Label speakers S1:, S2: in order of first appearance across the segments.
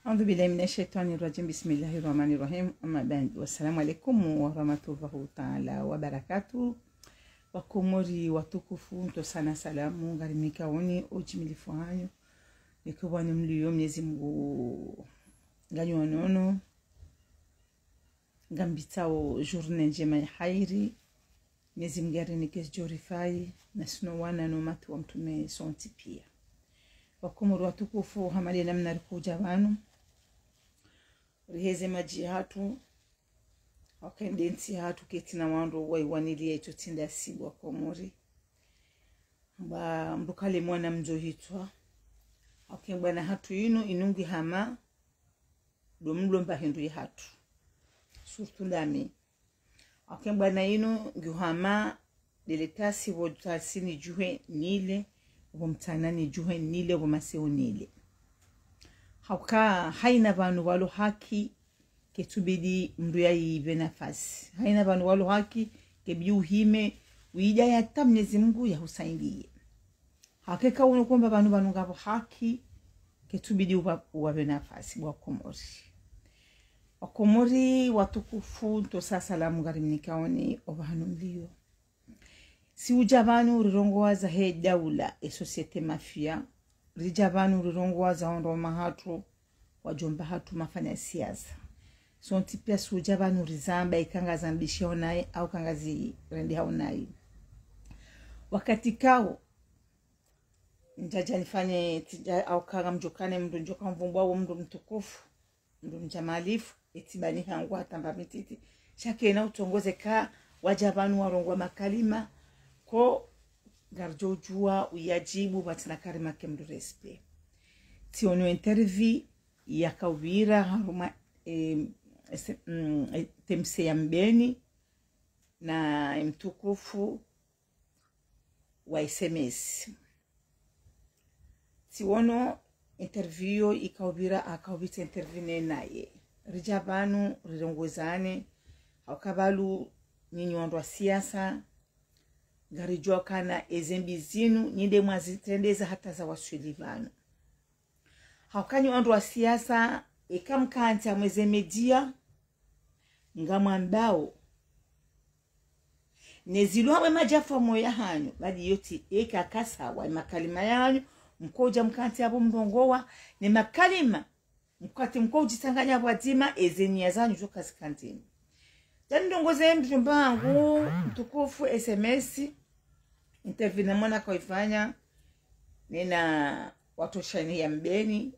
S1: أعوذ بالله من الشيطان الرجيم. بسم الله الرحمن الرحيم. أما بعد، والسلام عليكم ورحمة الله تعالى وبركاته. Wakomori watukufu, ntosana salamu ngarimika woni ojimilifu hanyu nikiwa ni mliyo Mwenyezi Mungu ganyo nono ngambitao journée njema ya hairi Mwenyezi Mungu arinike jorifai na sino wana no matu wa mtume sonti pia. Wakomori watukufu, hamali namna rikuja wanu riheze maji hatu wakendenti hatu ketina wando waiwanilia ito tinda sibu Wakomori mbukale mwana mzo hitwa wakembana hatu inungi hama domlo mba hindu ya hatu surtu ndami wakembana ngihama deletasi wotasi ni juhe nile womtana ni juhe nile womaseo nile hauka haina banu walo haki ketubidi mndu ya ibe nafasi. Haina banu walo haki kebiu hime uija ya tam Mwenyezi Mungu ya husaindiye. Hakika unokomba banu ngabo haki ketubidi uwabe nafasi. Wakomori watukufu, ntosa salamu ngarimnikaoni obahanu mliyo. Si ujabanu rirongowaza he daula societe mafia. Rijabanu rirongowaza hondo mahatu wajomba hatu mafanya siasa. Sonti pia sujaba nurizamba ikanga zambishi honaye au kangazi rendi haunai. Wakati kao njaja nifanye au kanga mjokane mdu njoka mvumbu wa mdu mtukufu mdu mjamalifu etibani hangu hatamba mititi shake na utongoze ka wajabanu warongwa makalima ko garjojua uyajibu batina karima kemdu respe tiono interview ya kawira haruma temse ya mbeni na mtukufu wa SMS tiono interview ikawira akawita intervene naye rijabanu rirongozane haukabalu nyinyi wandu wa siasa garijua kana ezembizinu nyinde mwazitendeza hata za wasulivanu haukanyi wandu wa siasa ikamkanta mweze media ngamwambao neziluwa majafa moya hanyu badi yoti eka kasa wa makalima yanyu mkoja mkanti abo mrongowa ne makalima mkati mkoji tanganya bwadima ezenia zanyu joka sikantini jani ndongoze mjumbangu mtukufu SMS intervene mwana koifanya nina watoshani ya mbeni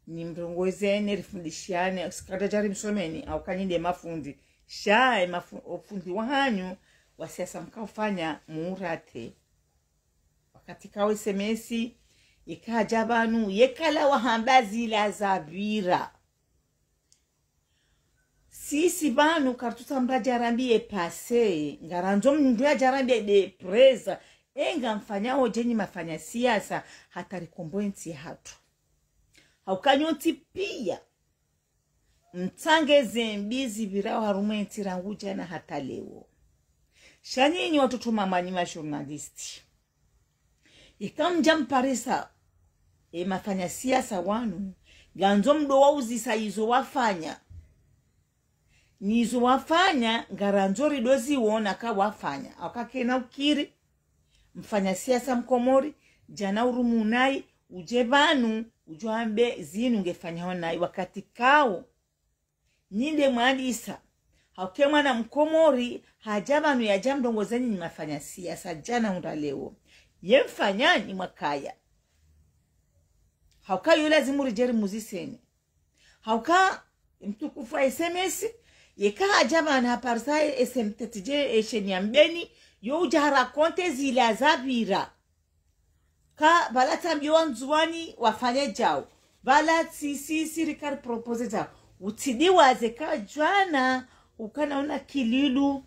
S1: ni mrongoze nerifundishane sikata jari msomeni au kanyinde mafundi shae mafundi wahanyu wa siasa mkaufanya muurate wakati kawe SMS ikaja banu yekala wahambazi la zabira sisi banu kartuta mrajarambie pase ngaranzo mndu ya jarambie de preza enga mfanyao jenyi mafanya siasa hatari komboenti hatu haukanyoti pia mtangeze mbizi virao harumenti ranguja na hata leo shanyinyi watoto mamanyi journalisti ikamja mparisa mafanya siasa wanu ganzo mdo wauzisa izo wafanya nizo wafanya ngaranzori dozi uona ka wafanya wakakena ukiri mfanya siasa Mkomori jana urumunai ujebanu ujuambe zinu ngefanya honai wakati kao ninde mwandisa haukemwa na Mkomori hajabanu ya jamdongozeni ni mafanya siasa jana undaleo yemfanya ni mwakaya hauka yule zimuri jeri muziseni hauka mtukufu SMS yeka hajabanu haparsa SMTTJ eshenyambeni yo ujahara konte zile zabira ka balata mbiwa nzuwani wafanye jao bala sirikari propose jao utidi wazeka jwana ukanaona kililu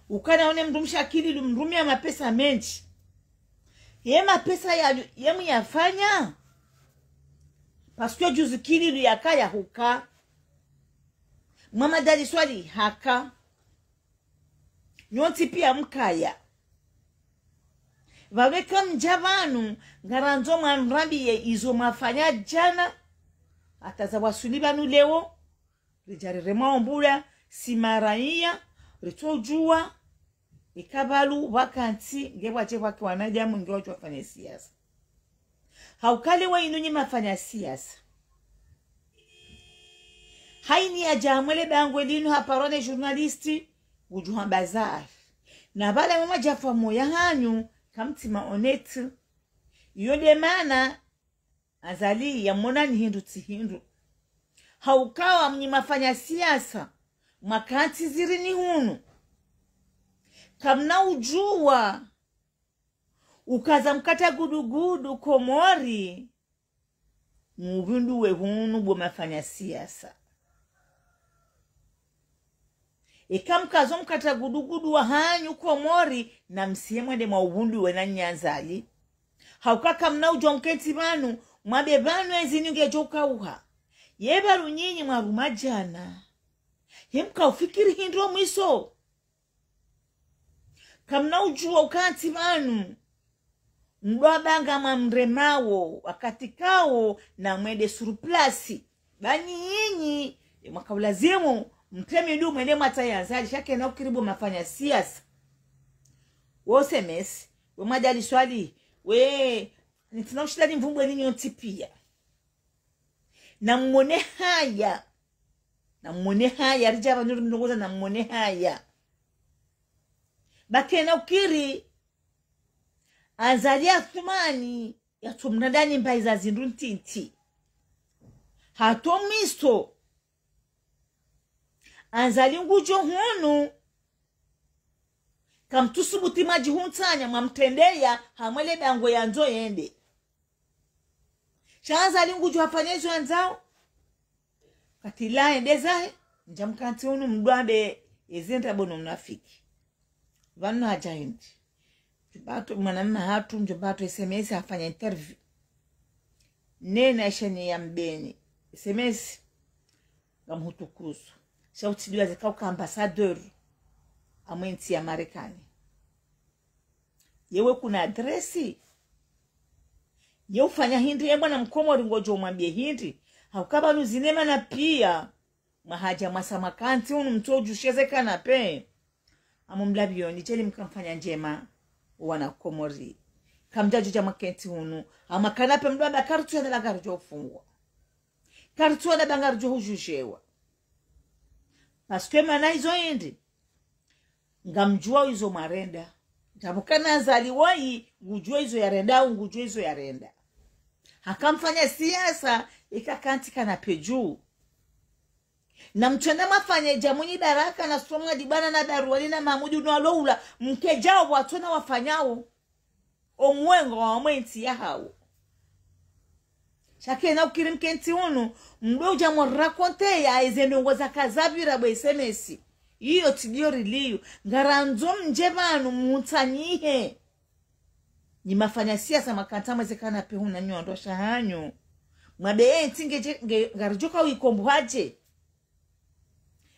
S1: ukanaona mdumsha kililu mdumia mapesa menchi yema pesa ya yemu yafanya paskyo juzi kililu yakaya huka mama dadi swali haka nyoti pia mkaya vaweka mjavanu ngaranzo mwanrambi ye izo mafanya jana ataza wasuli banu leo rijari remaombula simaraia ritojua ikabalu wakanti ngewaje wake wanajamu ngewaje wafanya siasa. Haukali wa inunyi mafanya siasa. Haini ajamwele bangwe linu haparone journalisti ujuha bazar. Na bala mama jafa moya hanyu kamtima onetu. Yode mana azali ya mona ni hindu tihindu. Haukawa mnyi mafanya siasa makanti ziri ni hunu. Kamna ujua ukaza mkata gudugudu Komori mubindu we hunu bo mafanya siasa. Ikamkazo mkata gudugudu wa hanyu Komori na msiemwende maubundu we na nyanzali. Haukaka mna ujua mkenti banu mwabe banu enzini ungejoka uha. Yebaru nyinyi marumajana. Hemka ufikiri hindro mwiso. Kamna ujua ukanti banu mbabanga mamremawo wakati kao na mwede suruplasi bani nyinyi mwakaulazimu mtemi ndu mwende matayanzali shake na ukiribu mafanya siasa. Wose mesi we madali swali we nitina ushidali mvumbwe ninyo ntipia na mwone haya rijaba nuru mnogoza na mwone haya bakena ukiri Azalia Thumani ya tumnadani mbaiza zindu ntinti. Hatomisto. Anzali ngujo hunu. Kamtusubuti maji huntanya mamtendeya hamwele bango ya nzo yende. Anzali ngujo hafanyezo anzao. Katila endezae. Njamkanti hunu mduabe ezenda bono mnafiki. Vanu hajaindi. Bato mwanamma hatu njobato SMS hafanya interview. Nena ishani ya mbeni. SMS gamhutukuzu. Shauti diwa zikauka ambasador amwenti ya Marekani. Yewe kuna adresi. Yewe ufanya hindi ya mwana Mkomori ngojo umambie hindi. Haukaba nuzinema na pia. Mahaja masamakanti unu mtoju shezeka na pe. Amumlabioni cheli mkamfanya njema. Wana Komori kamjaju jama kenti hunu ama kanape mdwaba karutu ya dalaga rujo ufungwa karutu ya dalaga rujo hujushewa paskwe mana hizo hindi ngamjua hizo marenda jamukana zali wai ngujua hizo ya renda ngujua hizo ya renda hakamfanya siasa ikakanti kanape juu na mchenda mafanya jamuni Baraka na Stronga Dibana na Daruwali na Mahmudu Nwaloula mkejao watona wafanyao omwengo wa mwenti ya hao. Shake na ukiri mkenti hunu mdo jamo rakonte ya ezendongo za kazabira bo SMS. Iyo tidio riliyo ngaranzo mjebanu mutanyihe. Ni mafanya siasa makantama zekana pe huna nyondo shahanyo. Mwabe ntinge ngarijoka uikombu haje.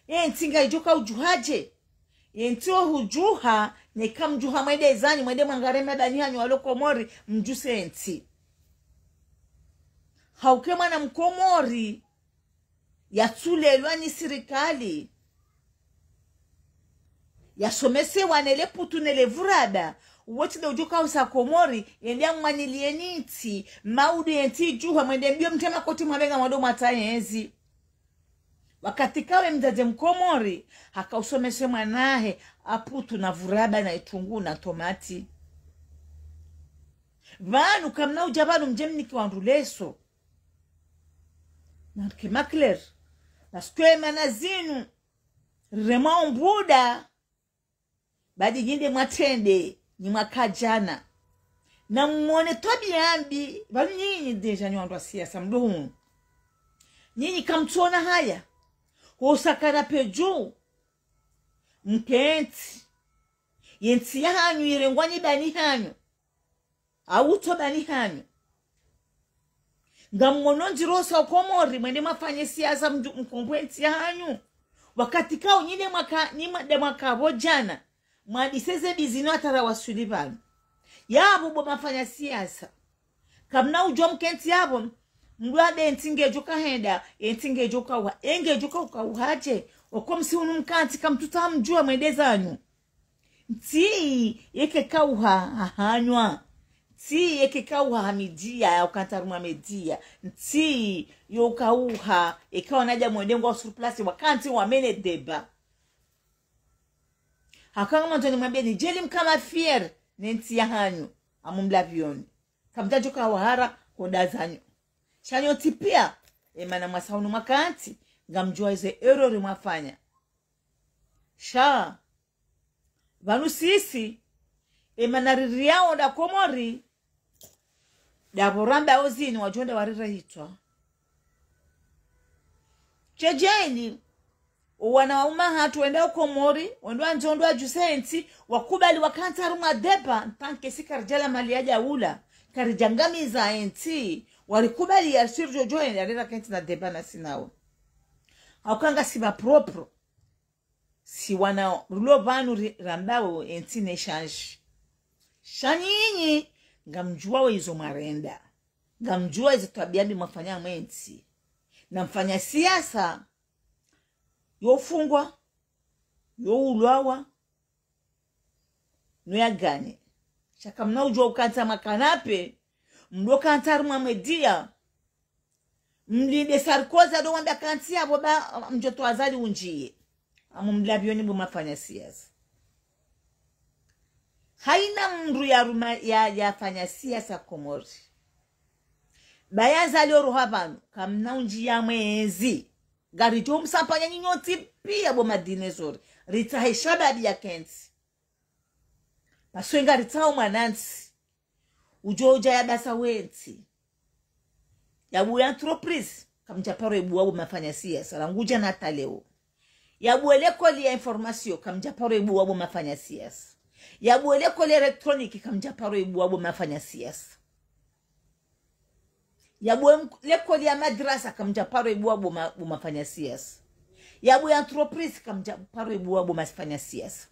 S1: Ntinga ijoka ujuhaje. Ntio hujuha neka mjuha mwede zani mwede mwangareme bani hanyu walo Komori mjuse nti. Haukema na Mkomori ya tulelwa ni sirikali. Ya somese wanele putu nele vurada. Uweti de ujuka usa Komori yendia mwanilie niti. Maudu yenti juha mwede mbio mtema koti mwabenga mwado matayenzi. Wakati kawe mzaze Mkomori haka usomese mwanahe aputu na vuraba na itungu na tomati. Vanu kamna ujabanu mjemniki wanduleso. Na kimakler. Na skwe manazinu. Rema mbuda. Badi jinde mwatende. Ni mwakajana. Na mwone tobi ambi. Vanu nyinyi deja ni wandu wa siasa mduhu. Nyinyi kamtuona haya. Hosakana peju. Mkenti. Yenti ya hanyu irengwani bani hanyu. Auto bani hanyu. Ngamononji rosa Komori mwende mafanye siasa mkumbwenti ya hanyu. Wakati kao nyine mwaka jana. Mwadiseze bizino atara wasuli bani. Yabo bo mafanya siasa. Kamna ujua mkenti yabo. Mgwade ntinge joka henda, ntinge joka wa, enge joka ukawaje, wakomsi unu mkanti kamtuta mjua mwedezanyu. Nti yeke kauha hanywa. Nti yeke kauha hamidia ya ukantaruma media. Nti yokauha ikawa naja mwendengu wa surplasi wakanti wamene deba. Hakanga mwantoni mwambia ni jeli mkama fier nenti ya hanyu. Amumlavioni. Kamta joka wahara kodazanyu. Chanyo tipia. Emana mwasaunu makanti. Ngamjua ize errori mwafanya. Sha. Vanu sisi. Emanariri yao da Komori. Davoramba ozini wajonda warira hitwa. Chejeni. Wanauma hatu wenda Komori. Wendwa njondwa jusenti. Wakubali wakantaru madepa. Ntanke si karjala maliaja ula. Karijangami za enti. Walikubali ya sirjo joen. Yarira kenti na deba na sinao. Haukanga siba propro. Si wana rulo vanu rambao enti ne change. Shanyinyi. Ngamjua wa hizo marenda. Ngamjua hizo tabiambi mafanya mwenti. Na mfanya siasa. Yofungwa. Youlwawa. Nuya gani. Shaka mna ujua ukanta makanape. Mdo kanta ruma media. Mlinde Sarkozy ado wambia kantia boba mjoto azali unjie. Amumlabioni bumafanya siasa. Haina mru ya ruma ya fanya siasa Komori. Bayanza leo rohabanu kamna unjia mwezi. Gari jo msampanya nyonyoti pia boma dinezori. Rita heshababi ya kenti. Paswenga ritao mwanansi. Ujoja ya basa wenti. Yabu ya entreprise. Kamjaparo ebuwa bumafanya siasa. Ranguja na taleo. Yabu elekoli ya informasyo. Kamjaparo ebuwa bumafanya siasa. Yabu elekoli elektroniki. Kamjaparo ebuwa bumafanya siasa. Yabu elekoli ya madrasa. Kamjaparo ebuwa bumafanya siasa. Yabu ya entreprise. Kamjaparo ebuwa bumafanya siasa.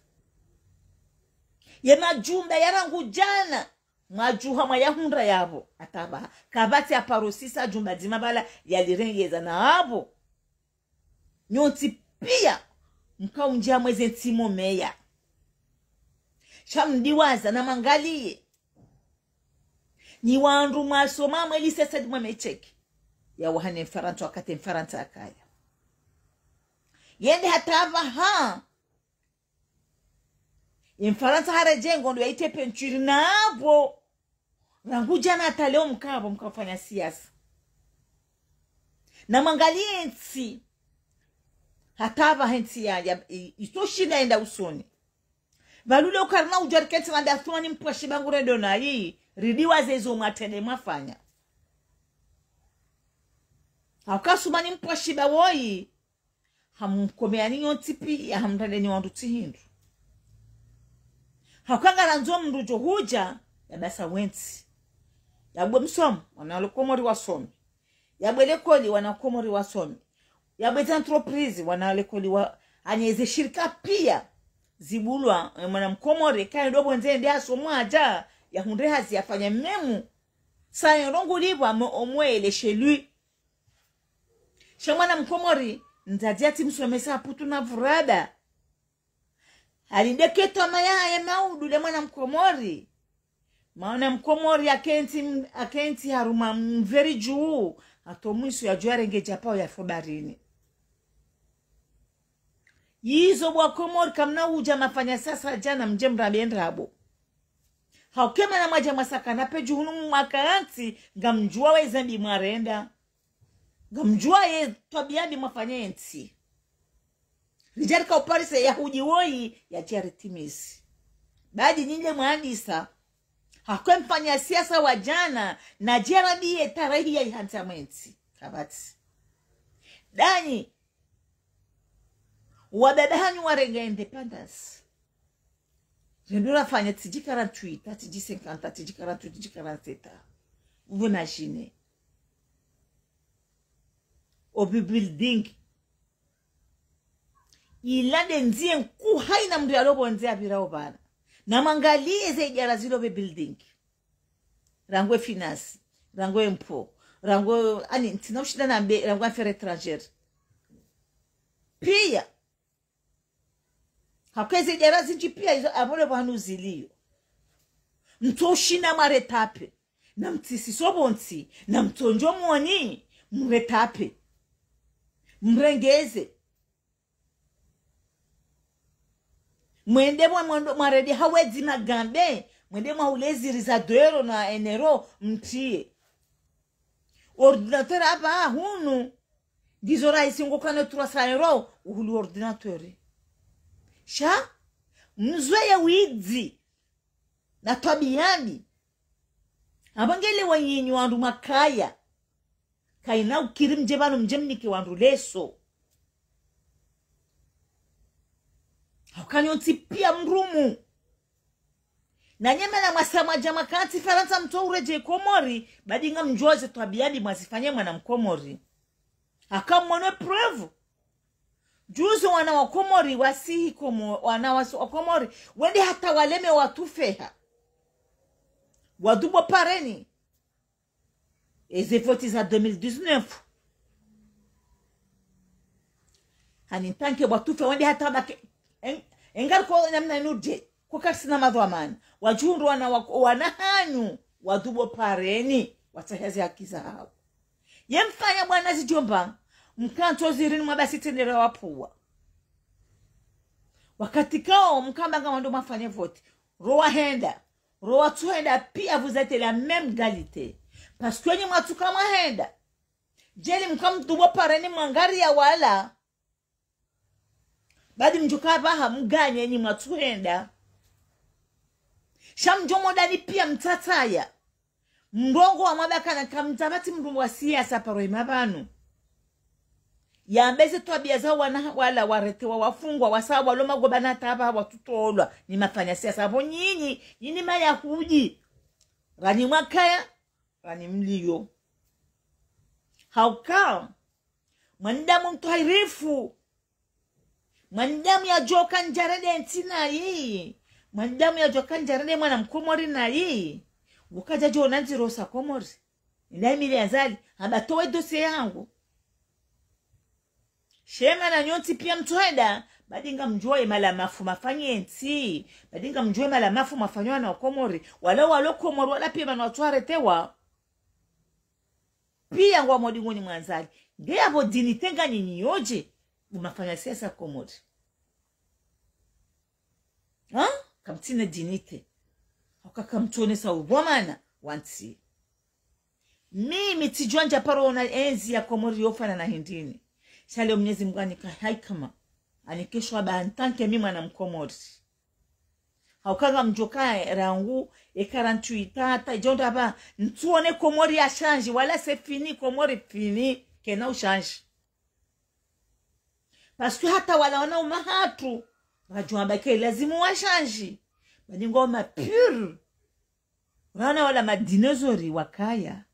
S1: Ye majumba yarangu jana. Majuha mayahundra yabo. Ataba. Kabati aparosisa jumba dimabala yalirengeza na abo. Nyonti pia. Mka unjia mweze ntimo meya. Shamdiwaza na mangalie. Ni wandu masoma mweli sesa di mwemecheki. Ya wahane mfaranto wakate mfaranta akaya. Yende hatava haa. Mfaransa harajengo ndo yaite penchuri na abo. Ranguja na ataleo mkabo mkafanya siasa. Na mangalie nti. Hatava henti ya itoshida enda usoni. Valule ukarna ujariketi na dathwani mpwashi bangure dona hii. Ridiwa zezo matende mafanya. Haukasumani mpwashi bawoi. Hamkomea nyonti pia hamtade ni wandu tihindu. Haukanga ranzo mrujo huja ya basa wenti. Yabwe msomu wana Komori wasomi. Yabwe lekoli wana Komori wasomi. Yabwe entreprise wana lekoli wa anyeze shirika pia zibulwa mwana Mkomori kaya ndobo nzende asomwa aja ya hundre hazi yafanya memu. Sa yorongu libu omwele shelui. Shamwana Mkomori nzadiati msomesa putu na vurada. Alindeketwa maya ya maudu le mwana Mkomori. Maana Mkomori akenti haruma mveri juu. Atomuisu ya juare nge japao ya fobarini. Yizo bwa Komori kamna uja mafanya sasa jana mjemra biendrabo. Haukema na maja masaka na peju hunu mwakanti. Gamjua wezembi marenda. Gamjua ye tobiabi mafanya enti. Rijarika uparise ya hujiwoi ya jaritimisi. Baadi nyinge muandisa. Hakwe mfanya siasa wa jana. Na jarabiye tarahi ya ihantamenti. Kabati. Dani. Wabebehanyu warenga independence. Rendura fanya tiji 48, tiji 50, tiji 48, tiji 47. Vous imaginez. Obi building. Ilande nzie nku haina mdu ya lobo nzie abira obana. Na mangalie ze ijara zilo be building. Rangwe finance. Rangwe mpo. rango ani tina ushida na mbe rango affaire étrangère pia hakwezi jara zinji pia izo abone banu ziliyo mtoshina maretape na mtisi sobonsi na mtonjo mwani mretape mrengeze mwende mwaredi hawezi magambe mwende mwauleziriza doero na enero mtie ordinateur aba hunu dizora isingokana 300 euro uhulu ordinateur sha mzweye widzi na tabiani abangele wanyinyi wandu makaya kaina ukirimje banu mjemniki wandu leso hakanyonti pia mrumu na nyema na masama jama kati Faransa mtoureje Komori badinga mjoze tabiani mwasifanye mwana mkomori akamwone preuve juzo wana wa Komori wasihi komo wana wa Komori wende hata waleme watufeha wadubo pareni eze voti za 2019 hani tanke watufe wende hata bake engar ko namna nuje ko karsina madhamani wajundu wana hanyu wadubo pareni watahezi akiza hao yemfanya bwana zijomba mkanto zirini mwabasi tendera wapua wakati kao mkamba kama ndo mafanya vote roa henda roa tuenda pia vous êtes la même égalité parce que ni mwatu kama henda jeli mkamdubo pareni mangari ya wala badi mjuka baha mganye ni mwatu henda shamjomo dani pia mtataya mrongo wa mabaka na kamtabati mrungu wa siasa paroi mabanu yambeze twabia za wala waretewa wafungwa wasawa waloma gobana taba watutolwa ni mafanya siasa abo nyinyi maya huji rani mwakaya rani mliyo hauka mandamu mtuhairifu mandamu ya joka njarede ntina hii mandamu ya joka njarede mwana mkomori na hii ukaja jona nzirosa Komori ndai mili azali abatowe dosie yangu shema na nyonti pia mtuenda badinga mjoe mala mafu mafanye nti badinga mjoe mala mafu mafanywa na Komori wala Komori wala pia bana watwaretewa pia ngwa modingoni mwanzali nge abo dini tenga nyinyi yoje umafanya siasa Komori kamtine dinite akakamtone sa ubomana wanti mimi tijonja parona enzi ya Komori yofana na hindini shale Mwenyezi Mungu haikama anikeshwa bantanke mimi mwana mkomori haukanga mjoka rangu e 48 tata jonda ba ntuone Komori ya change wala c'est fini Komori fini kena ushange parce que hata wala wana umahatu wajua bake lazima washange bani ngoma pure wana wala madinosauri wakaya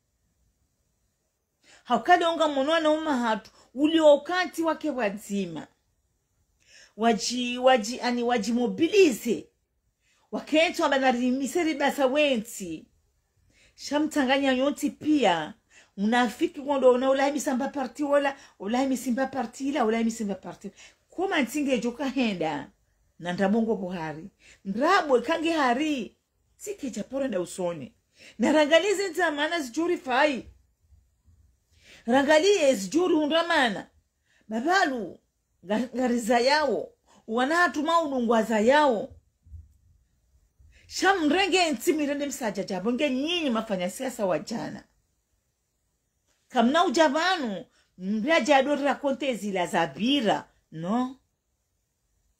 S1: haukadonga monona umahatu uliokanti wake wazima waji mobilize wakento abanarimiseri basa wenti shamtanganya yonti pia unafiki kondo una ulaimi samba parti wala ulaimi simba parti la ulaimi simba parti kuma ntinge joka henda na ndabongo Buhari ndrabwe kange hari sikeja porenda usoni na rangalize ntamana zijuri fai rangalie zijuri undamana babalu ngariza yao wanatu maunungwaza yao shamrenge ntimirende msaja jabonge nyinyi mafanya siasa wajana kamna ujabanu mbiaja adora kontezi la zabira no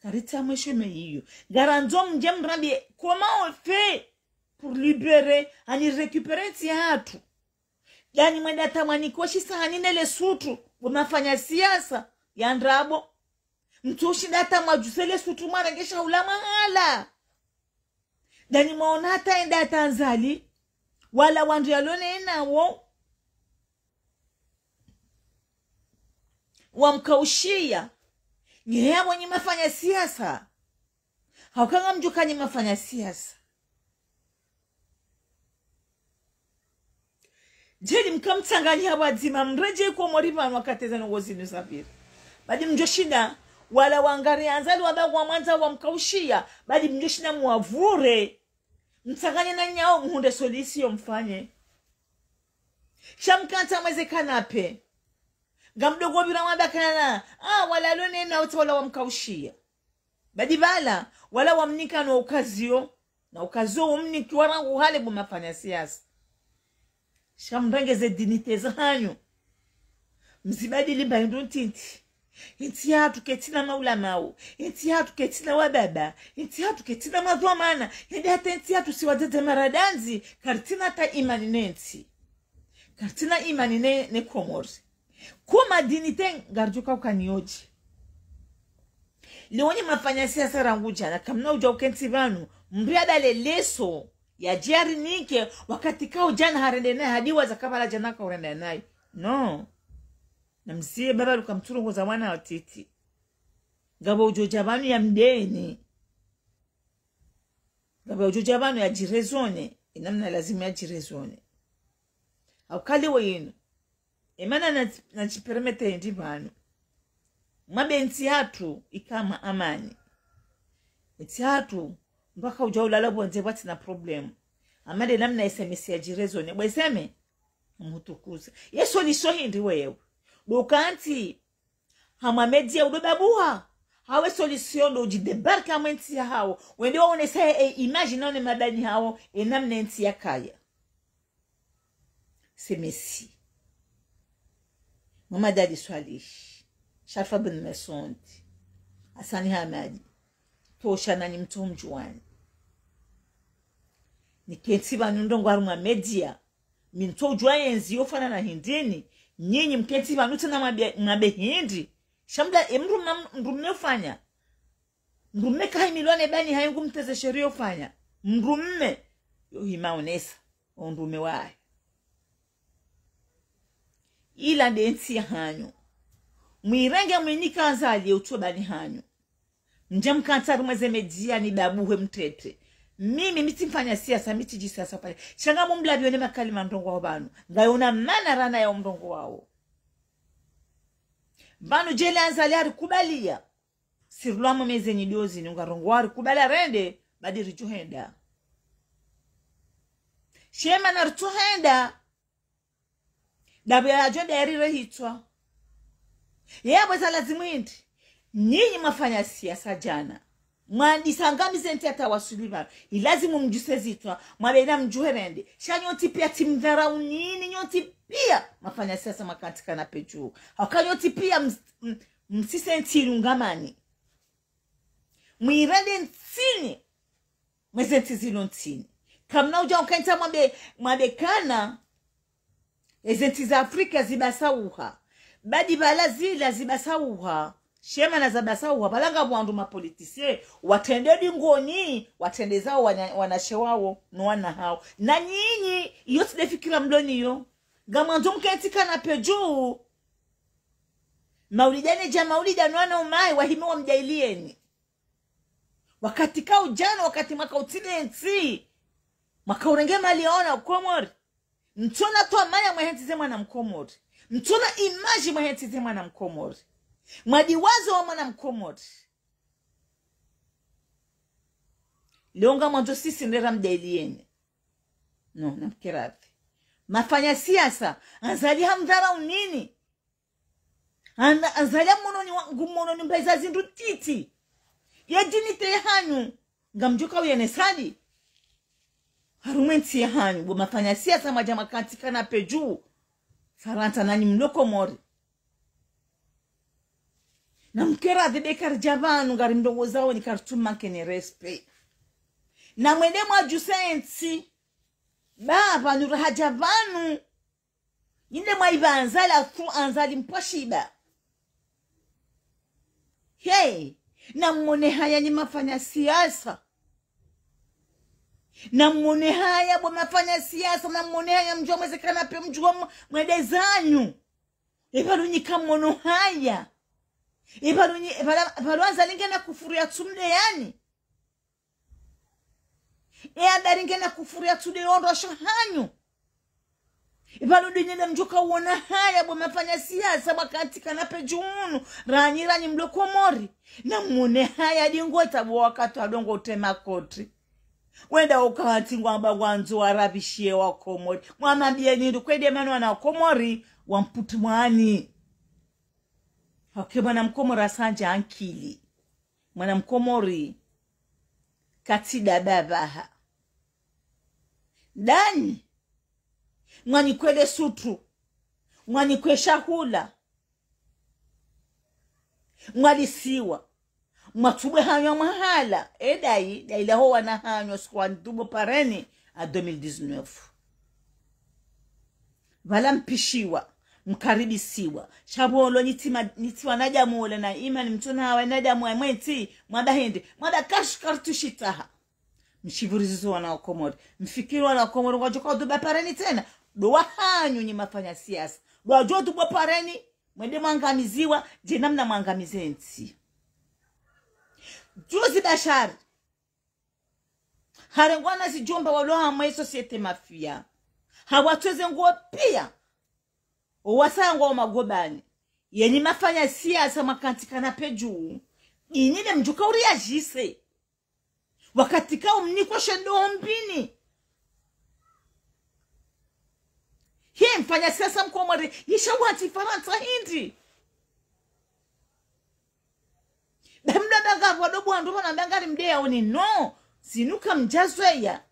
S1: karita mwesheme hiyo garanzo mje mrambi comment on fait pour libérer ani récupérer tiatu yani mwenda tamani koshi sahani nele sutu umafanya siasa ya ndrabo mtoshi data majusele sutu marangesha ulama hala dani maona hata enda Tanzali wala wandu yalone nawo wamkaushia nyeya mwenye mafanya siasa haukanga mjukani mafanya siasa jeli mkamtsanganya wadzima mreje kwa morivano wakateza ngozi nusafiri badi mjoshinda wala wangari anzali wabagwa mwanza wa mkaushia badi mjoshinda muavure mtsanganya na nyao muhunde solisio mfanye shamkanta mweze kanape ngamdogo bira wanda kana wala lone na wala wamkaushia badi bala wala wamnika no ukazio na ukazio umniki warangu hale bumafanya siasa shamrangeze dinite zanyu mzibadili baindu ntinti inti hatu ketina maula mau inti hatu ketina wababa inti hatu ketina madhomana hindi hata inti hatu siwadete maradanzi kartina ta imani nenti kartina imani ne komori kuma dinite ngarjuka ukanioji leoni mafanya siasa rangu jana kamna uja ukenti vanu mbriadale leso ya jari nike wakati kao jana harende nae hadiwa za kabala jana ka urenda nae no na msiye baba lukamturu kwa zamana watiti gaba ujojabanu ya mdeni gaba ujojabanu ya jirezone inamna lazima ya jirezone au kali wa yinu imana na chiperemete hindi banu mabenti hatu ikama amani eti hatu mpaka ujaulala bonze wati na problem amade namna SMS ya jirezone bweseme mhutukuza yeso ni sohindi wewe bukanti hamamedia ubebabuha hawe solution do jidebarka mwenti ya hao wende waone say imagine one madani hao namna enti ya kaya semesi mama dadi swalish Shafa bin Mesondi Asani Hamadi tosha na ni mtu mjuani nikenti banu ndongo aruma media minto juaye nzio fana na hindini nyinyi mkenti banu tena mabe hindi shamda mrumme fanya mrumme kai milione bani hayungu mteze sherio fanya mrumme yo himaonesa ondume wae ila denti hanyo mwirenge mwinika azali utobani hanyo mjamkantari mweze media ni babuwe mtete mimi mitimfanya siasa mitiji siasa pale shanga mumlabi wene makali mandongo wa banu ngayona mana rana ya mdongo wao banu jele anzali hari kubalia sirulwa mweze nidiozi nunga rongo wari kubala rende badiri juhenda shema na rituhenda dabu ya ajonda ya rire hitwa yebo za lazimu hindi nyinyi mafanya siasa jana mwandisangamize ntiyata wasuliva ilazimu mjuse zitwa mwabena mjuherende shanyoti pia timdharau nini nyoti pia mafanya siasa makatika na peju hakanyoti pia msise ntilungamani mwirende ntini mweze ntizilo ntini kamna uja ukenta mwabekana ezenti za Afrika zibasauha badi bala zila zibasauha shema na zabasauha balanga mwandu mapolitisie watendedi ngoni watendezao wanashewao nwana hao na nyinyi yote defikira mdoni yo gamanzo mkentika na peju maulidane jamaulida nwana umai wahimiwa mjailieni wakati kao jana wakati maka utine nti maka urenge maliona ukomori mtona toa maya mwahenti ze mwana mkomori mtona imaji mwahenti ze mwana mkomori mwadiwazo wa mwana mkomori leonga mwanzo sisi ndera mjailieni no namkirathi mafanya siasa anzali hamdhara unini anzali ngumono ni mbaiza zindu titi ya jini te hanyu ngamjuka uyenesadi harumenti ya hanyu bu mafanya siasa majama katika na peju faranta nani mloko mori na mkera dhibekar jabanu ngari mdongo zao ni kartuma kene respe na mwende mwa jusensi baba nuraha jabanu yinde mwa iba anzala tu anzali mpashiba hey na mwone haya ni mafanya siasa na mwone haya bu mafanya siasa na mwone haya mjua mwezekana pe mjua mwede zanyu ibalu nika mwono haya ibalu anzalinge na kufuria tumde yani daringe na kufuria tude ondo shahanyu Ibalo dunyele mjuka uona haya bwa mafanya siasa wakati kanape juunu ranyi mloko mori na mwone haya dingota bwa wakati wadongo utema kotri wenda ukawati ngwamba wanzu warabishie wa komori mwamambie nindu kwede manu wana komori wamputu mwani mwana mkomori asanja ankili mwana mkomori katida babaha dani mwani kwele sutru mwani kwe shahula mwali siwa mwatubwe hanyo mahala daila ho wana hanyo sikuwa ntubo pareni a 2019 vala mpishiwa mkaribisiwa shabolo nitiwa najamu ole na imani mtuna hawa najamu ya mweti mwada hindi mwada kash kartushitaha mshivurizizo wana wakomori mfikiri wana wakomori wajoka uduba pareni tena doa hanyu nye mafanya siasa doa jo uduba pareni mwende mwangamiziwa jenamna mwangamizenzi Juzi Bashar harengwana si jomba waloha mwe societe mafia hawatweze nguo pia uwasangwa wa magobani yenye mafanya siasa makantika na peju inile mjuka uri ajise wakatika umnikwa shendo mbini hii mfanya siasa mkomori yisha wati Faransa hindi Bemda banga wadobu wanduwa na bangari mdea oni no sinuka mjazwe ya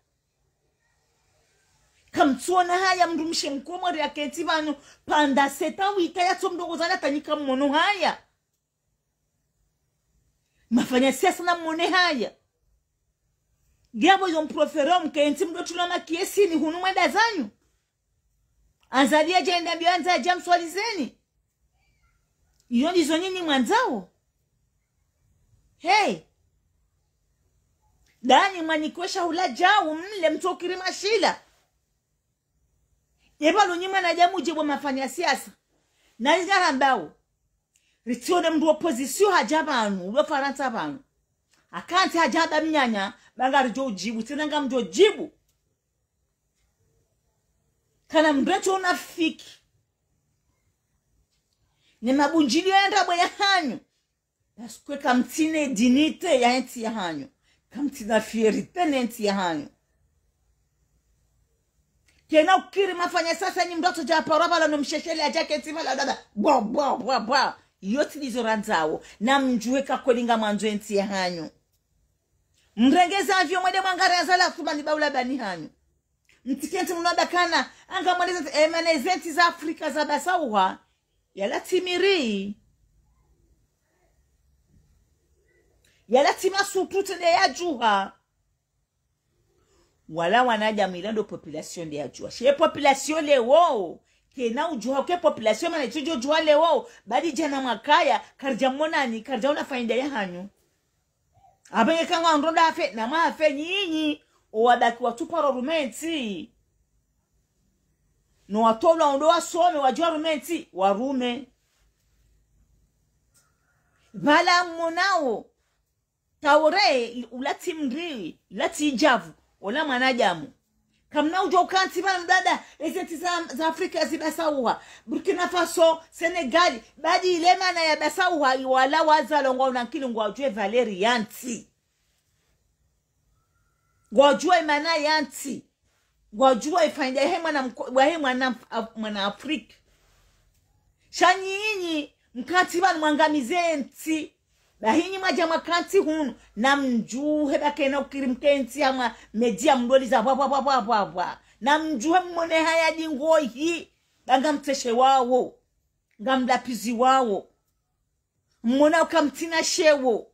S1: kamtuona haya mrumishe mkomori ya keti vanu panda seta wika ya tomdogo zana tanyika mmono haya mafanya siasa na mmone haya Gabo yon profero mkenti mdo tuloma kiesi ni hunu mwenda zanyu anzalia jenda biwanza jam swalizeni iyo ndizo nyini mwanzao Hey, dani mwanikwesha hula jao mle mtokiri mashila. Yebalo nyima na jamu jebo mafanya siasa. Na izgara ambao. Ritione mdu opozisio hajaba anu, ulo Faransa banu. Akanti hajaba mnyanya, bangari jo jibu, tenanga mjo jibu. Kana mrecho unafiki. Ni mabunjili enda bwe ya hanyu. Askwe kamtine dinite ya enti ya hanyo. Kamtina fierite na enti ya hanyo. Kena ukiri mafanya sasa ni mdoto japa wala no msheshele ya jaketi mala dada. Bwa. Yoti nizo ranzao. Na mjuweka kwelinga manzo enti ya hanyo. Mrengeza avyo mwede mwangare ya zala kumani baula bani hanyo. Mtikenti mnoda kana. Anga mwede emanezenti za Afrika za basauha. Yala timiri. Yala tima supute de ya juha. Wala wanaja milando population de ya juha. Shie population le wo. Kena ujuha ke population mana chujo juha le wo. Badi jana makaya. Karja monani. Karja una fainda ya hanyu. Abenye kanga onronda afe. Na maa afe nyinyi. Uwadaki watuparo rumenti. No watola ondo wa some wajua rumenti. Warume. Vala monao. Taure ulati mri lati ijavu ola manajamu kamna ujo kanti bana mdada ezeti za Afrika zibasauha Burkina Faso Senegal badi ilema na ya basauha wala wazalongo unankili ngwajue Valeri yanti ngwajue mana yanti ngwajue ifainda mwana Afrika shanyinyi mkati bana mwangamizenti Bahini majama kanti hunu na mjuhe bakena ukirimkenti ama media mdoli za bwa na mjuhe mmone haya dingoi hii banga mteshe wawo ngamlapizi wawo mmona ukamtina shewo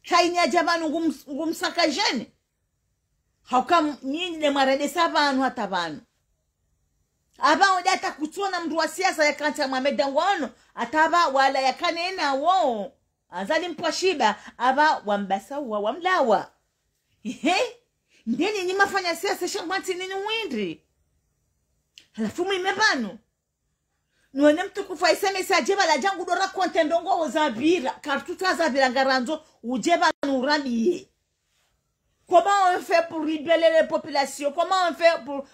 S1: kaini ajabanu ngumsaka jene hauka nyini ne marade savanu hata vanu aba odata kutona mdu wa siasa ya kanti ya mameda wano ataba wala ya kanena wo azali mpwashiba aba wambasa wa mlawa ndeni ni mafanya siasa shambati nini windri halafu mwimebanu nuwane mtu kufaiseme sajeba la jangu dora kontendongo ozabira kartuta zabira ngaranzo ujeba nurambiye. Comment on fait pour rebeller les populations? Comment on fait pour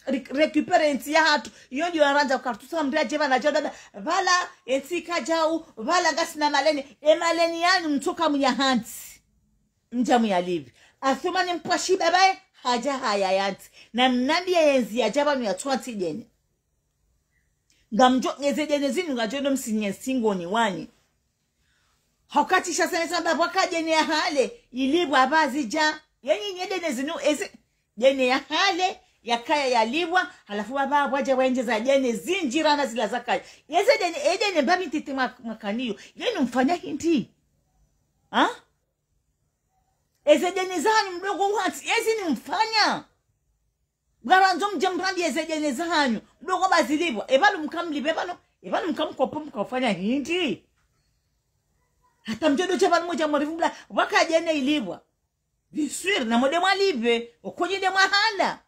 S1: recupere enti ya hatu iyo ndio aranja kartusa mdaje bana joda vala enti kajau vala gasina maleni maleni yani mtoka mnyahanti mja myalivi athumani mpashi babaye haja haya yanti na nambia yenzi ya jaba ya 20 jeni ngamjo ngezejene zinu ngajodo msinye singoni wani hakati shasene baba kajeni ya hale ilibwa abazija yenyi nyedene zinu ezi jeni ya hale yakaya yalibwa halafu baba bwaje wenjeza jeni zinjirana zila zakaya yezedene edene babi titi makaniyo yenu mfanya hindi ezedene zanyu mdogo wanti yezi ni mfanya garanzo mjambrandi ezedene zanyu mdogo bazilibwa ebalu mkamlibe ebalu mkamkopo mkafanya hindi hata mjodo chebanu moja mwarifubla waka jene ilibwa viswiri na mode mwalibe okonyide mwahala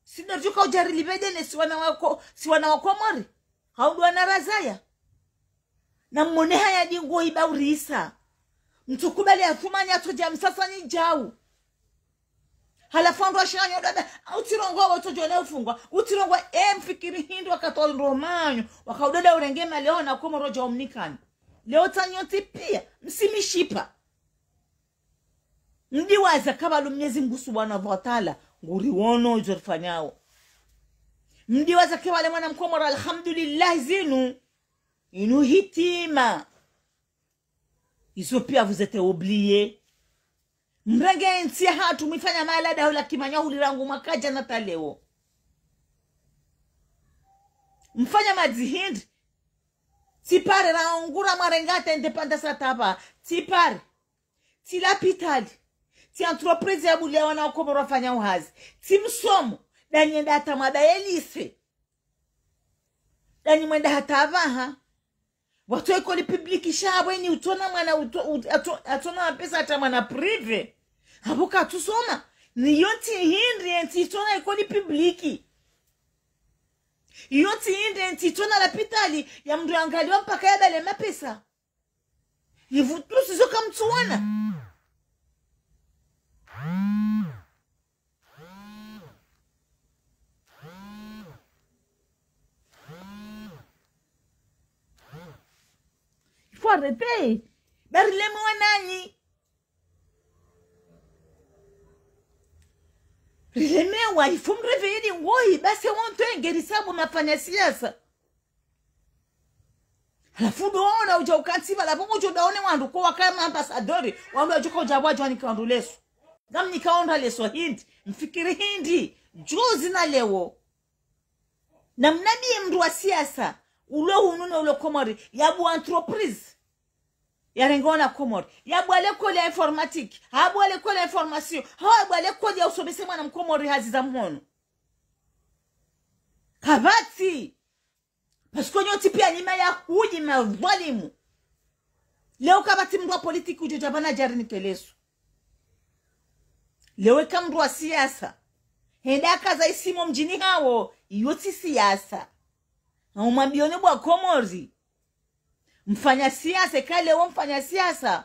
S1: sina juka ujari libedene siwana wako mori haudwa na razaya na mwone haya dingo iba urisa mtukubali ya thumani atoja msasa ni jau halafu ndo ashiranya udada utirongwa watojole ufungwa utirongwa mfikiri hindu wakatoa romanyo wakaudada urengema leo na komoroja omnikani leo tanyoti pia msimishipa ndiwaza kabalo mnyezi ngusu wana vatala nguri wono izorfanyao ndiwaza kewale mwana mkomora alhamdulillah zinu inu hitima iso pia vous êtes oublié mrenge ensi hatu mifanya malada hula kimanya hulirangu makaja na taleo mfanya mazihindi tipare raongura marengata independence tapa tipare tilapitali ti entreprise ya bulia wana ukomoro wafanya uhazi ti msomo dani enda hata madaelise dani mwenda hata avaha watu ekoli publiki shabwe ni utona mwana atona pesa hata mwana prive habuka tusoma ni yonti hindi enti itona ekoli publiki yonti hindi enti itona lapitali ya mdu angaliwa mpaka ya bale mapesa yivutu sizoka mtuwana faut arrêter barilemo wanani rilemewa ifumreveli ngoi basi wonto engerisabu mafanya siasa halafu doona uja ukansiba la bongo jodaone wandu kwa kama ambassadori wandu ajuka ujabwa jwani kandu leso gamni kaonda leso hindi mfikiri hindi juzi na leo na mnadi mdu wa siasa ulo hununa ulo komori yabu entreprise yarengona komori yabu alekole ya informatique habu alekole ya information habu alekole ya usobese mwana mkomori haziza mhono kabati pasko nyoti pia nima ya huji mawalimu leo kabati mdu wa politiki ujojabana jari nikelesu leo kamdu wa siasa henda kaza isimo mjini hao yoti siasa na umambione bwa komori mfanya siasa kale wa mfanya siasa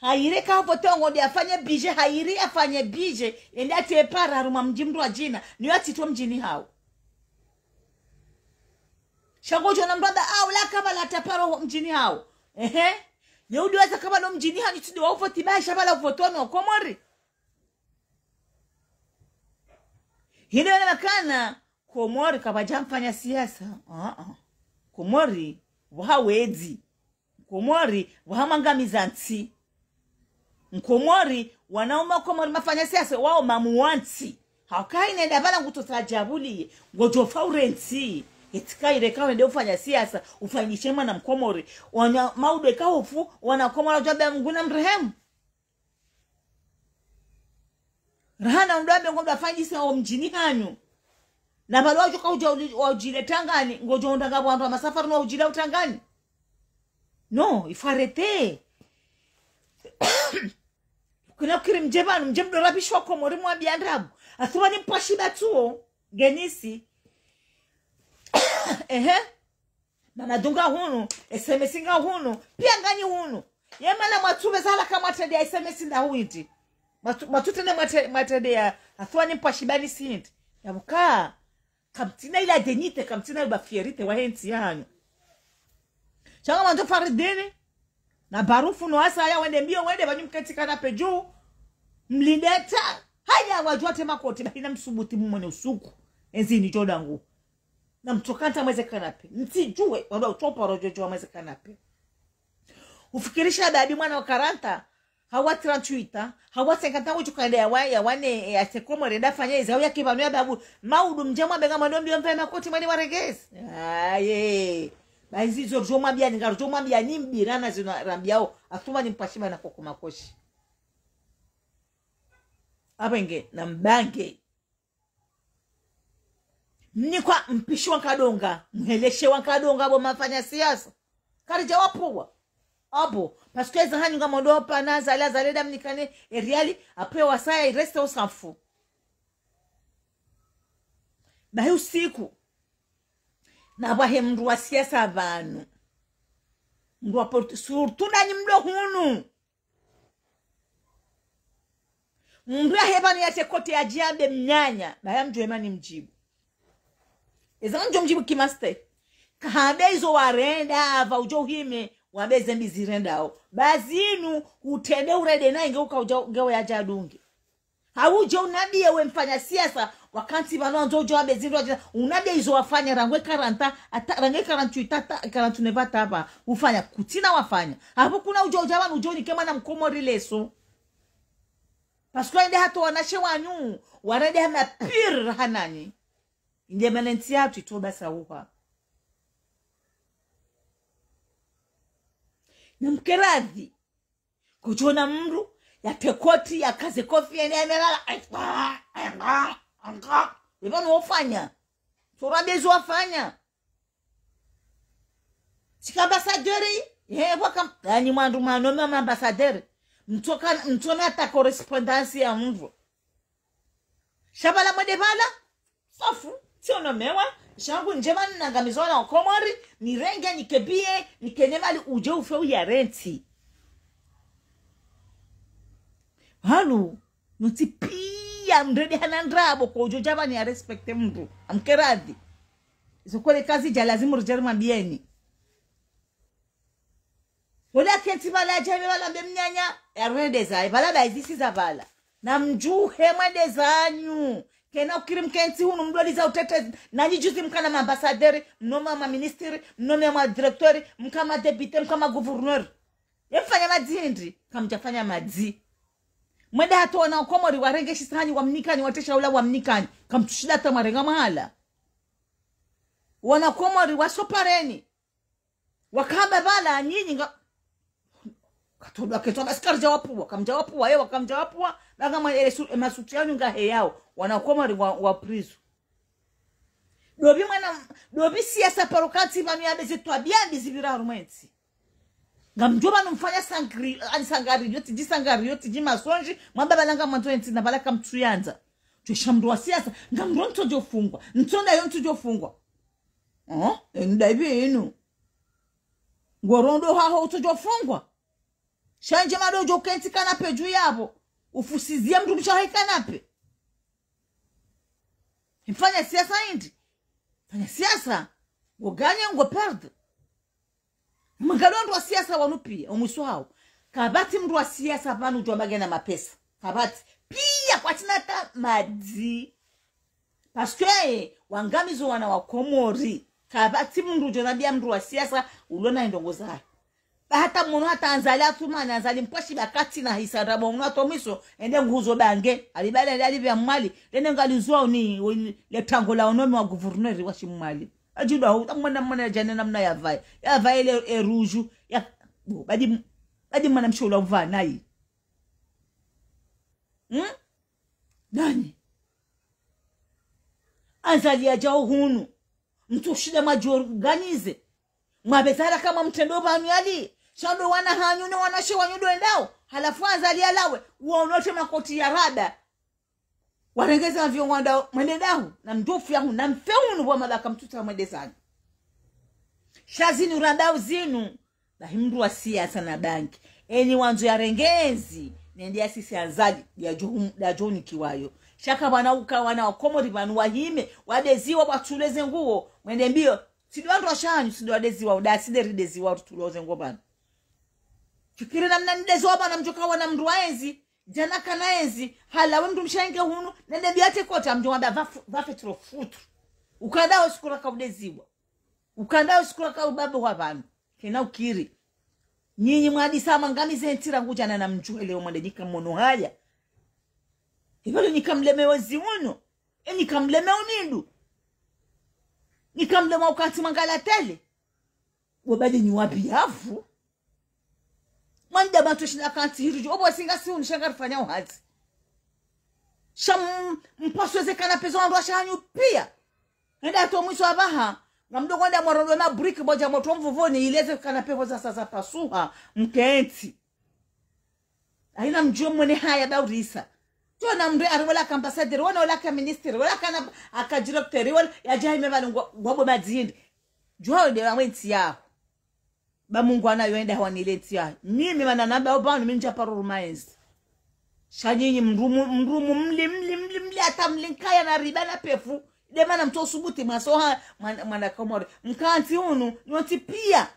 S1: haire ka hapo tongo ndi afanye bije hairi afanye bije ende atepara haruma mjimdu wa jina ni atitwa mjini hao shagojo na mbrada au la kama la taparo mjini hao yeudi waza kama lo mjini hao nitudi wa ufoti basha bala ufotoni wa komori hile wala makana komori kabaja mfanya siasa komori wahawezi komori wahamangamiza nti komori wanauma komori mafanya siasa wao mamuwanti hakai nenda bala ngutotajabuliye ngojofa urenti etikaire kawe ndio ufanya siasa ufanyishe mwana mkomori wana maude kaofu wana komora jabe nguna mrehemu rahana ndabe ngomba fanyisa o mjini hanyu na balo wajo kauja ujile tangani ngojo ndanga bwandu masafari no ujila utangani no ifarete kuna kiri mjebanu mjemdo rabishwa komori mwa biandrabu athuwa ni mpashiba tuo genisi mama dunga hunu SMS nga hunu pia ngani hunu yemala matube sala kama tende SMS nda huiti matutende matende ya athuwa ni mpashibani sinti yabuka kamtina ila denite kamtina ila fierite wa henti yanyu changa manzo faridini na barufu no asa ya wende mbio wende banyumkatika na peju mlindeta haya wajua tema koti bahina msubuti mumone usuku enzini jodangu na mtokanta mweze kanape mtijue wanda utopa rojojo mweze kanape ufikirisha dadi mwana wa karanta hawa 38 hawa 50 wuchu kande ya wane ya sekomo renda fanya iza ya kibanu ya babu maudu mjamwa benga mandombi mve makoti mani waregezi aye bazi zo joma bia ngaro joma bia nimbirana zina rambiao atuma nimpashima na koko makoshi abenge na mbange mnikwa mpishi wa kadonga mheleshe wa kadonga bo mafanya siasa karija wapuwa abo parce que zahani ngamo ndo pa na zala leda mnikane reali après wasaya il reste au s'en fout bahe usiku na bahe mndu wa siasa vanu mndu wa surtout na nyimdo hunu mndu ya hebani yate kote ya jiambe mnyanya bahe mjue mani mjibu ezanjo mjibu kimaste kahade izo warenda ava ujo hime wabeze mbizirendao bazinu utende urede na inge ukaugewe ya jadungi hauje unabie we mfanya siasa wakati banonzo ujo wabeziru unabie izo wafanya rangwe 40 rangwe 48 49 hapa ufanya kutina wafanya hapo kuna ujo wanu ujo ni kema na mkomori leso paskwa inde hato wanashe wanyu warede hama pir hanani inde manenti hatu itoba sauha na mkeradhi kuchona mru ya tekoti ya kaze kofi ya nelala ibanu wafanya surabezu wafanya sika ambasaderi waka yani mwandu manome ambasaderi mtona ata korrespondansi ya mru shabala mwedebala sofu siono mewa shangu njema nangamizona okomori nirenge nikebie nikenemali uje ufe uya renti halu nutipia mrede hanandrabo kwa ujo jaba ni ya respecte mru amkeradi iso kole kazi jalazimu rujerma bieni wala kenti bala jabe bala bemnyanya ya rende zai bala baizisi za bala na mjuhe mwede zanyu kena ukirim kenti hunu mdoli za utete na nijuzi mkana maambasaderi mnoma maministeri mnoma madirektori mkama debite mkama guverneur yefanya madindi kamjafanya madzi mwede hato wana ukomori warenge shisani wa mnikani watesha ula wa mnikani kamtushida hata marenga mahala wana ukomori wasopareni wakamba bala nyinyi nga katodo aketoba sikarja wapuwa kamja wapuwa yewa kamja wapuwa baga masuti yanyu nga heyao wanakomori wa prizo dobi siasa parokati banu ya beze twabia bizibira rumenti ngamjoba numfanya sangari yoti ji masonji mwamba balanga mwanzo enti na balaka mtuyanza tushamdu wa siasa ngamronto jofungwa ntonda yonto jofungwa ndaibi inu ngorondo haho utojofungwa shanje madojo kenti kanape juu yabo ufusizie mtu mshahi kanape mfanya siasa indi fanya siasa ngoganya ngoperde mngalondo wa siasa wanupia omwiso hao kabati mndu wa siasa banu ujomagena mapesa kabati pia kwa tinata madzi paske wangamizo wana wakomori kabati mndu ujonabia mndu wa siasa ulona indongo zayo hata munu hata anzali atumani anzali mpashi bakati na hisarabo munu atomiso ende nguzo bange alibale ndi alivya mwali lene ngalizwa ni le tango la onome wa guverneri wa shimwali ajuda mwana jane namna ya vai ile ruju ya badi mwana mshola uva nai nani anzali ya jao hunu mtu shida majiorganize mwabezara kama mtendo banu yali shando wana hanyune wanashe wanyudo endao halafu anzali alawe uonote makoti ya rada warengeza viongwanda mwenedao na mdofu yangu na mfeunu wa madaka mtuta mwedezani shazini urandao zinu bahimdu wa siasa na banki eni wanzu ya rengezi nendia sisi anzali ya johuni kiwayo shaka wana ukawana wakomori banu wahime wadeziwa watuleze nguo mwende mbio sido wandu washanyu sido wadeziwa udaside rideziwa tuloze nguo bana fikiri namna nideziwa bana mjoka wana mndu waenzi jana kana enzi hala we mndu mshange hunu nende biate kota mjo wanda vafetro futu ukandao sikura kaudeziwa ukandao sikura kaubabu wa banu kena ukiri nyinyi mwadi sama ngami zentira ngujana na mjue leo mwende nika mono haya hivyo nikamlemewa ziuno nikamlemewa nindu nikamlemewa ukati mangala tele wabade ni wapi hafu mwanda batoshina kanti hirujo obo singa si unishanga rifanya uhazi sham mpasweze kana pezo wandu washanyu pia nenda to mwisho abaha ngamdogo nda mwarodo na brick boja moto mvuvoni ileze kana pevo za sasa pasuha mkenti aina mjua mwene haya daurisa tona mre arwala ambassador wana wala ka minister wala kana aka director wala ya jaime bali ngwabo madzindi jwa de wamenti yao ba Mungu anayoenda hawanileti ya mimi mana namba obanu minja paruru maenzi shanyinyi mrumu mli atamlinkaya na ribana pefu de mana mto subuti masoha mwana komore mkanti unu nyoti pia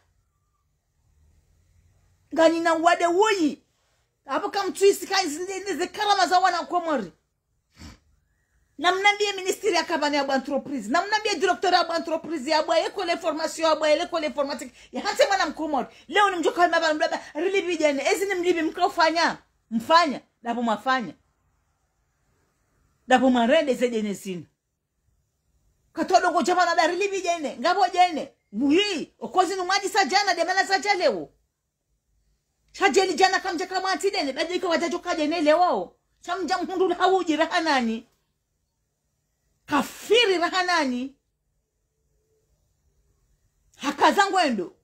S1: ngani na wade woyi hapo kama twisi kazi ndize karama za wana komori namnambie ministeri ya kabane ya entreprise namnambie directeur ya entreprise ya bwa école formation ya bwa école informatique ya hata mwana mkomori leo ni mjoka baba mbaba relibi jene ezini mlibi mkafanya mfanya dapo mafanya dapo marende zedene sini katodongo jabana da relibi jene ngabo jene muhi okozi numadi sajana de mala sajalewo chajeli jana kamje kama atidene badiko watajoka jene leo chamja mhundu hawuji rahanani kafiri rahanani hakazangwendo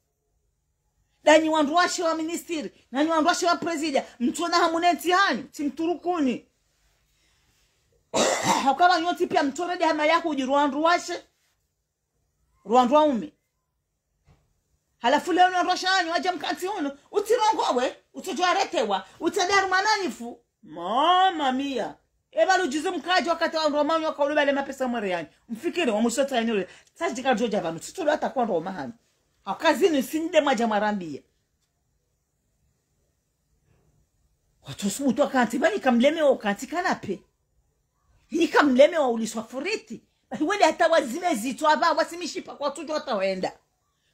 S1: danyi wandu washe wa ministeri nani wandu washe wa presida mtuona hamuneti hanyu timturukuni hakama nyoti pia mtorede hama yako uji ruandu washe ruandu waume halafu leo wandu washe hanyu waja mkati hunu utirongowe utojoaretewa utadaru mananifu mama mia ebalu jize mkaji wakati wa romanyo wakauleba le mapesa mwere yani mfikiri wa musota yanyo sajika joja vanu titulu hata kwa romani akazini sinde maja marambia watu subutu wakanti bani kamleme wa ukanti kanape hii kamleme wa uliswa furiti wende hata wazime zitwa haba wasimishipa kwa tujo hata wenda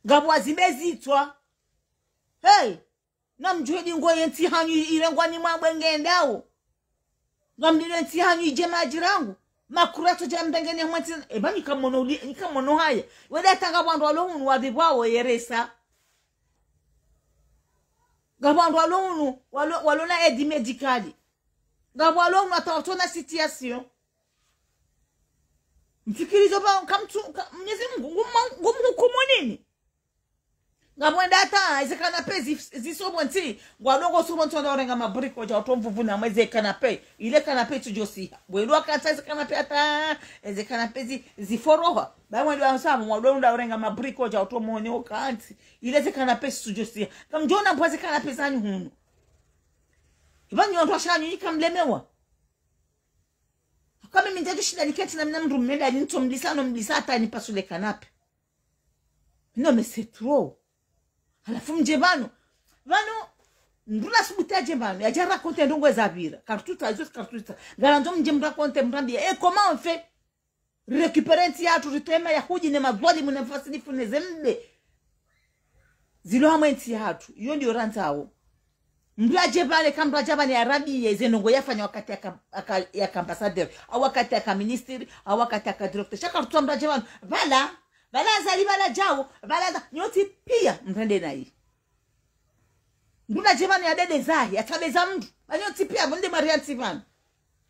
S1: gabu wazime zitwa hey na mjuedi ngoye enti hanyu ilengwa ni mamwe ngendao ngamdile nti hanyu ijema jirangu makurato jambengene mwati ebani kamono haya weda tanga bandu alonu wabibwawo yeresa gabandu alonu walona edi medicali gabu alonu atawatona situation mfikirizo ba kamtu mnyezi Mungu ngumhukumu nini ngamwenda hata izekana pe zisobonti ngwadongo sobonti ndorenga mabriko ja otomvuvu na mweze kanape ile kanape tujosi bwelwa kanta izekana pe hata izekana pe ziforoha bamwe ndo ansama ngwadongo ndorenga mabriko ja otomone okanti ile izekana pe tujosi kamjona mpwaze kanape zanyu hunu ibanyo ndo ashanyu ikamlemewa kama mimi ndio shida niketi na mnamru mmenda nintomlisano mlisata ni pasule kanape no mesetro halafu mjebano vano ndula subuta jebano ya jara konte ndongo zabira kartuta izo kartuta garanto mjemra konte mrambia comment on fait récupérer théâtre ritema ya huji ne mabodi munafasilifu nezembe zilo hamwe théâtre iyo ndio rantawo ndula jebale kambra jabani ya rabi yeze ndongo yafanya wakati ya ambassadeur au wakati ya ministry au wakati ya directeur shaka rutomba jebano Bala zali bala jao, bala nyoti pia mrende na hii. Nduna jemani ya dede zahi, atabeza mdu. Nyoti pia mwende marianti vani.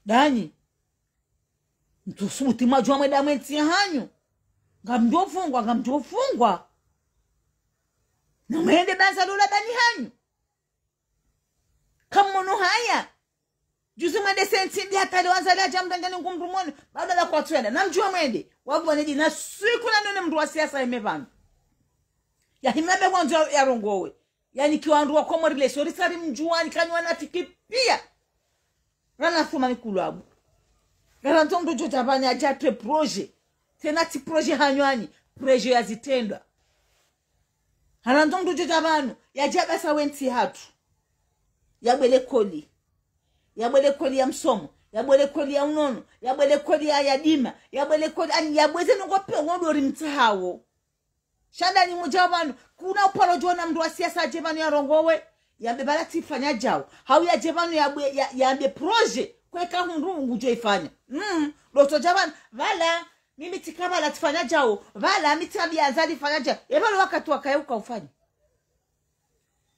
S1: Dani. Mtusubuti majua mweda mwenti hanyu. Ngamjofungwa. Na mwende banza lula dani hanyu. Kamono haya. Juzi mwende sentindi hatali wanzali ya jamdangani ngumrumoni. Bada la kwa tuenda. Namjua mwende. Wabu waneji na siku na nune mdu wa siasa imevana. Ya himebe wanzu ya rongowe. Yani kiwandu wa komori le sori sari mjuani kanywa natiki pia. Rana thuma ni kuluabu. garanto ndo jabani ajate projet tena ti projet hanywani projet yazitendwa haranto ndo jabanu yajaba sawenti hatu yabele koli ya msomo yabele koli ya unono yabele koli ya yadima yabele koli ani yabweze ngope ngondo rimtahawo shanda ni mujabanu kuna upalojona mndu wa siasa ajebanu ya rongowe yambe balati fanya jao hau ya jebanu yambe projet kweka hundu jo ifanya doto jabanu vala mimi tikaba la tifanya jao vala mitabi azali fanya jao ebalo wakati wakayuka ufanya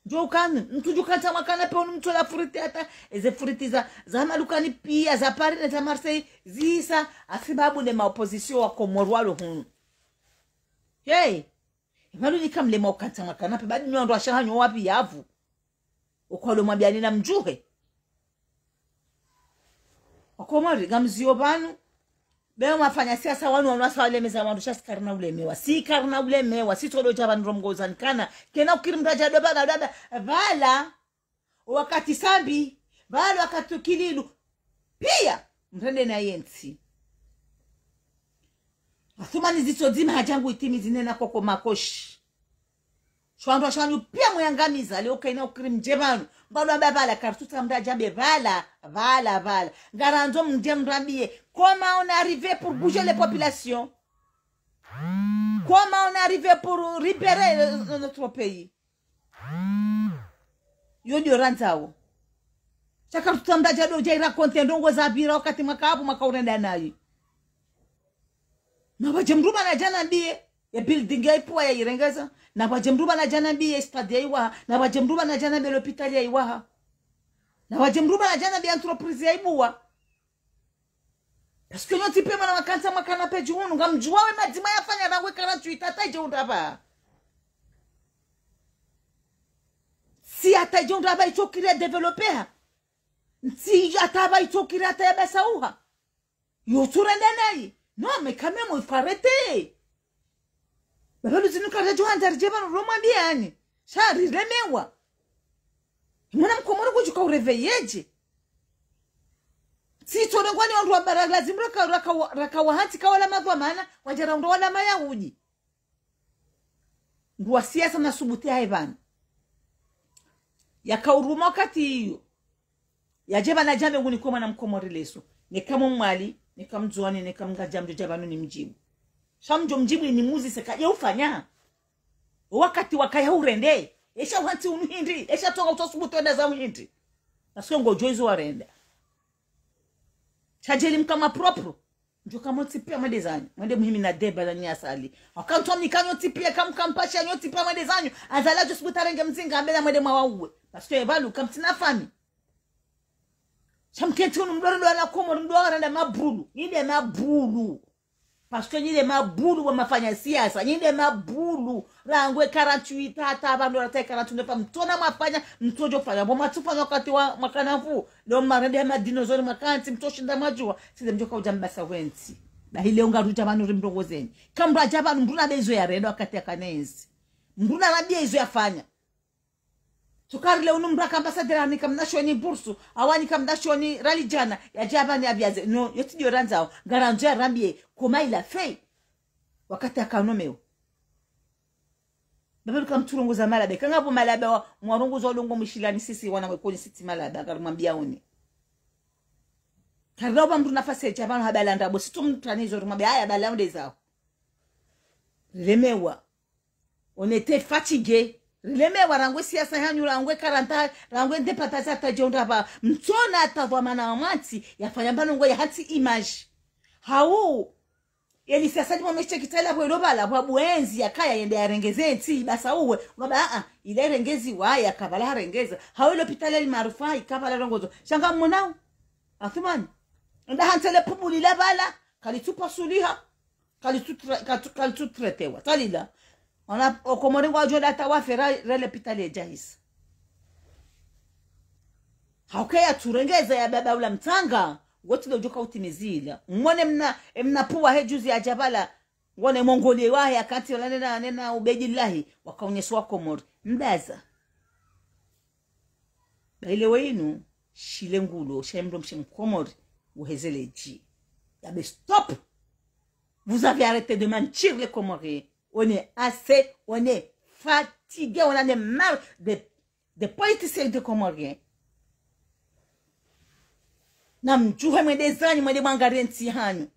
S1: jo kan mtuju kanta makana pe mtu la furiti hata eze furiti za malukani pia za Paris na za Marseille zisa asibabu le maopposition wa Komorwalo hunu hey ebalo nikamle maukanta makana pe badi nyondo ashahanyo wapi yavu ukolo mwabiani na mjuhe Wakomori gamzio banu beo mafanya siasa wanu wanasa walemeza wandu shasi karna ulemewa si karna ulemewa si todo jabani romgozani kana kena ukirimdaja doba na dada vala wakati sambi vala wakati ukililu pia mrende na yensi athumani zitozima hajangu itimi zinena koko makoshi shwandu shanyu pia muyangamiza leo kaina ukirimjebanu mbalo ambabala kartuta mdajabe vala garanzo mdemrambie comment on est arrivé pour bouger les populations, comment on est arrivé pour libérer notre pays. Yodi ranzao chaka tutamdaja do jaira konte ndongo za bira wakati makabu makaurenda nayi na bajemruba na jana mbie ya building ya ipo ya irengeza na bajemruba na jana mbie stade ya iwa na bajemruba na jana mbie hospitali ya iwa na bajemruba na jana mbie entreprise ya ibuwa parce que nyoti pe mana makanza makana pe juhunu ngamjua we madima yafanya rangwe kana tuitata je undaba si ataje undaba itokire developer si ataba itokire atayabasa uha yo turende nayi no mais quand même il faut arrêter balo zinuka rejo handarje bano roma biani shari remewa mwana mkomoro kujuka ureveyeje si tone kwani wandu wa bara lazima raka wahanti kawala madwa maana wajara ndo wala mayahudi ndu wa siasa na subuti haibana yakauruma wakati hiyo yajeba na jambe nguni koma na mkomori leso nikama mwali nikamjuani nikamngajamjo jabanu ni mjibu shamjo mjibu ni muzi seka ya ufanya wakati wakaya urende esha wanti umuhindi esha tonga utosubuti enda za umuhindi nasongo joizo warenda chajeli mkama propro ndio kama tipia madezanyo mwende muhimi na deba na nyasali akanto mikanyo tipia kamkampasha nyo tipia madezanyo azalajo subutarenge mzinga ambela mwende mwawe parce que evalu kamtina fami chamkenti mdoro ndo anakomo ndo arenda mabulu yinde mabulu parce que yinde mabulu wa mafanya siasa yinde mabulu rangwe 48 hata abandu rateka 49 mtona mafanya mtojo fanya boma tufanya wakati wa makanavu leo marende ma dinosaur makanti mtoshinda majua size mjoka ujambasa wenti na ile ungaruja banu rimndongozeni kambra jabanu nduna bezo ya rendo wakati akanenzi nduna rabia izo yafanya tukari leo numbraka ambassador ni kamnashoni bursu awani kamnashoni rali jana ya jabani abiaze no yotidio ranzao garanzo ya rambie koma ila fei wakati akanomeo baba kamturongoza malabe kangapo malabe wa mwarongoza olongo mshilani sisi wana wekoni siti malabe akamwambia oni karoba mtu nafasi ya jabani habala ndabo situmtanizo rumwambia haya balande zao lemewa on était fatigué leme warangwe siasa hanyu rangwe karanta rangwe ndepataza tajonda ba mtona atavwa mana amati yafanya mbano ngo ya hati image hau yeli siasa jimo meche kitala bwe robala bwa buenzi yakaya yende yarengezenti basa uwe ngaba ile rengezi waya kabala rengeza hau ile hospitali maarufa ikabala rongozo shanga mmonao athumani nda hantele pubuli la bala kalitupa suliha kalitutretewa talila ona okomori ngwa joda tawafera rele pitale jahis haukaya turengeza ya baba ula mtanga wote ndio joka utimizila mwone mna puwa hejuzi ya jabala ngone mongolie wahi akati wala nena ubejillahi wakaonyeswa komori mbaza baile wenu shile ngulo shemro mshimkomori uhezeleji Mais stop. Vous avez arrêté de mentir les Comoriens. On est assez, on est fatigué, on en est marre des politiciens de Comoriens. Namjua mwende zanyi mwende mwangalie nchi hanyu.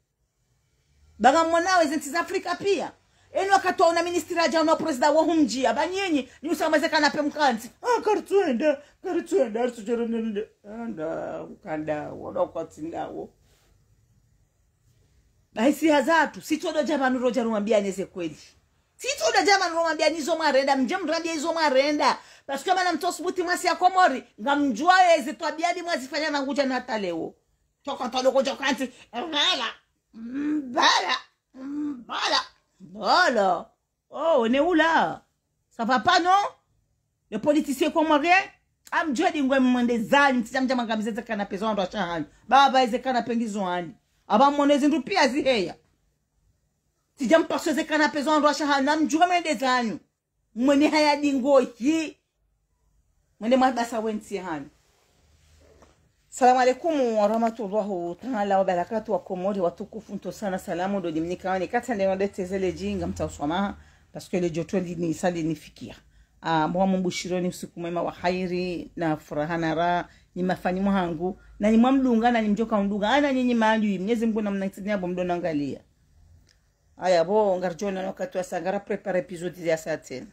S1: Baga mwanawe zinti za Afrika pia. Eni wakati una ministri aja una presida wa humjia. Banyinyi ni usamazeka na pemkanzi. Karituenda, arsujeronende. Anda, ukanda, wada ukatindawo. Bahisi hazatu, sitoda jamanu roja rumambia neze kweli. Sitoda jamanu rumambia nizo marenda, mrambia izo marenda. Parce que madame Tosbuti mwasi ya Komori, ngamjua eze tuabiadi mwasi fanya na nguja na hata leo. Toka tolo kuja kanti, Bala. Oh, on est où là? Ça va pas, non? Le politicien comorien? Amjua di ngwe mwende zali, mtija mjama ngamizeze kana pezo ando achahani. Baba eze kana pengizo handi. Aba mwanezi ndupia ziheya. Tija mpaswe ze kana pezo ando achahani. Namjua mwende zali. Mwene haya di ngoyi. Mwende mwabasa wensi hani. Salamu alaikum wa rahmatullahi ta'ala wa barakatuh wa Komori watukufu nto sana salamu do dimnika wani kata ndio ndete zele jinga mtauswamaha parce que le joto ni sali nifikia. Mwa mbushironi usiku mwema wa khairi na furaha na raha ni mafani mwangu na ni mwamdunga na ni mjoka undunga ana nyinyi manju Mwenyezi Mungu na mnatinia bomdo nangalia. Aya bo ngarjona wakati wa sangara prepare episode ya saa 10.